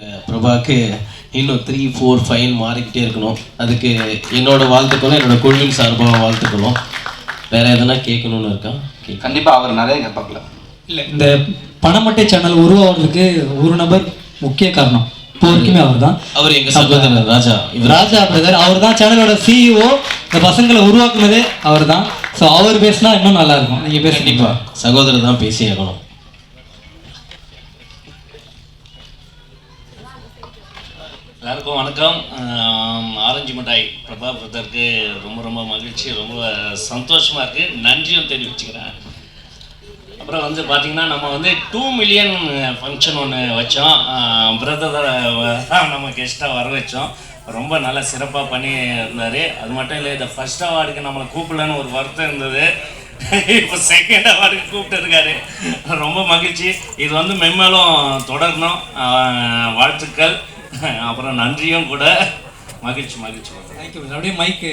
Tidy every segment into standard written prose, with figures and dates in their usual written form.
பிரபாக்கு இன்னும் 3, 4, 5 மாறிக்கிட்டே இருக்கணும். அதுக்கு என்னோட வாழ்த்துக்களும் என்னோட குழுவின் சார்பாக வாழ்த்துக்களும். வேற எதனா கேட்கணும்னு இருக்கா? கண்டிப்பாக அவர் நிறைய கேட்பாங்களா? இல்லை, இந்த பணமட்டை சேனல் உருவாகிறதுக்கு ஒரு நபர் முக்கிய காரணம். இப்போ வரைக்குமே அவர் தான். அவர் எங்கள் சகோதரர் ராஜா பிரதர். அவர் தான் சேனலோட CEO. இந்த பசங்களை உருவாக்குனதே அவர் தான். ஸோ அவர் பேசினா இன்னும் நல்லா இருக்கும். நீங்கள் பேச கண்டிப்பாக சகோதரர் தான் பேசி ஆகணும். எல்லாருக்கும் வணக்கம். ஆரஞ்சு மிட்டாய் பிரபா பிரதருக்கு ரொம்ப ரொம்ப மகிழ்ச்சி, ரொம்ப சந்தோஷமாக இருக்குது. நன்றியும் தெரிவிச்சுக்கிறேன். அப்புறம் வந்து பார்த்திங்கன்னா நம்ம வந்து 2 மில்லியன் ஃபங்க்ஷன் ஒன்று வச்சோம். பிரதர் தான் நம்ம கெஸ்ட்டாக வர வச்சோம். ரொம்ப நல்லா சிறப்பாக பண்ணி இருந்தார். அது மட்டும் இல்லை, இந்த ஃபர்ஸ்ட் அவார்டுக்கு நம்மளை கூப்பிடலன்னு ஒரு வருத்தம் இருந்தது. இப்போ செகண்ட் அவார்டுக்கு கூப்பிட்டு இருக்காரு. ரொம்ப மகிழ்ச்சி. இது வந்து மென்மேலும் தொடரணும். வாழ்த்துக்கள். அப்புறம் நன்றியும் கூட. மகிழ்ச்சி. தேங்க்யூ. அப்படியே மைக்கு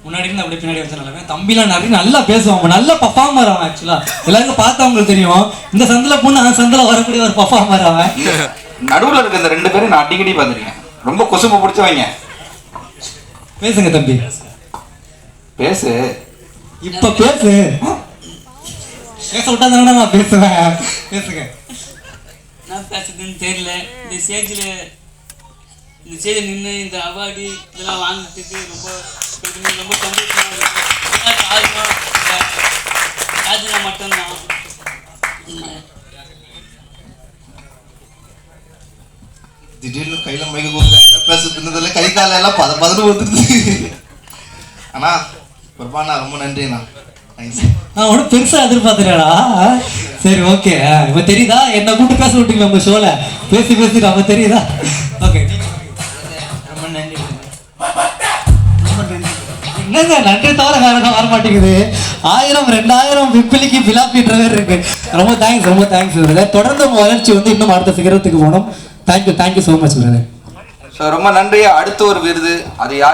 முன்னாடி இருந்து அப்படியே பின்னாடி வச்சா நல்லா. தம்பிலாம் நிறைய நல்லா பேசுவாங்க, நல்ல பர்ஃபார்மர் அவன். ஆக்சுவலாக எல்லாருக்கும் பார்த்தவங்களுக்கு தெரியும், இந்த சந்தில் பொண்ணு அந்த சந்தில் வரக்கூடிய ஒரு பர்ஃபார்மர் அவன். நடுவில் இருக்க இந்த 2 பேரும் நான் அடிக்கடி பார்த்துருக்கேன். ரொம்ப கொசும்பு பிடிச்சவங்க. பேசுங்க தம்பி, பேசு. இப்போ பேசு. பேச விட்டா தானே நான் பேசுவேன். பேசுங்க. என்ன பேசுறதுன்னு தெரியல. இந்த ஸ்டேஜில் நின்று இந்த அவார்டு இதெல்லாம் வாங்கினதுக்கு ரொம்ப சந்தோஷமாக இருக்குது. காரணம் ராஜினா மட்டும்தான். திடீர்னு கையில மைக்க கொடுத்து என்ன பேச தின்னதில்ல, கை கால எல்லாம் பதன்னு வந்துடுது. அண்ணா பிரபாண்ணா ரொம்ப நன்றிண்ணா. நான் ஒன்றும் பெருசாக எதிர்பார்த்துறேடா. சரி, ஓகே. இப்போ தெரியுதா என்னை கூப்பிட்டு பேச விட்டீங்களா உங்கள் ஷோவில்? பேசி நம்ம தெரியுதா? ஓகே, ரொம்ப நன்றி. என்னங்க நன்றி தவிர வேற எதாவது வர மாட்டேங்குது. 1000, 2000 பிப்பிலிக்கு பிலாப்பின்ற மாதிரி இருக்கு. ரொம்ப தேங்க்ஸ் பிரதர். தொடர்ந்து உங்கள் வளர்ச்சி வந்து இன்னும் அடுத்த சிகரத்துக்கு போகணும். Thank you so much brother. So ரொம்ப நன்றி. அடுத்த ஒரு விருது, அது யார்?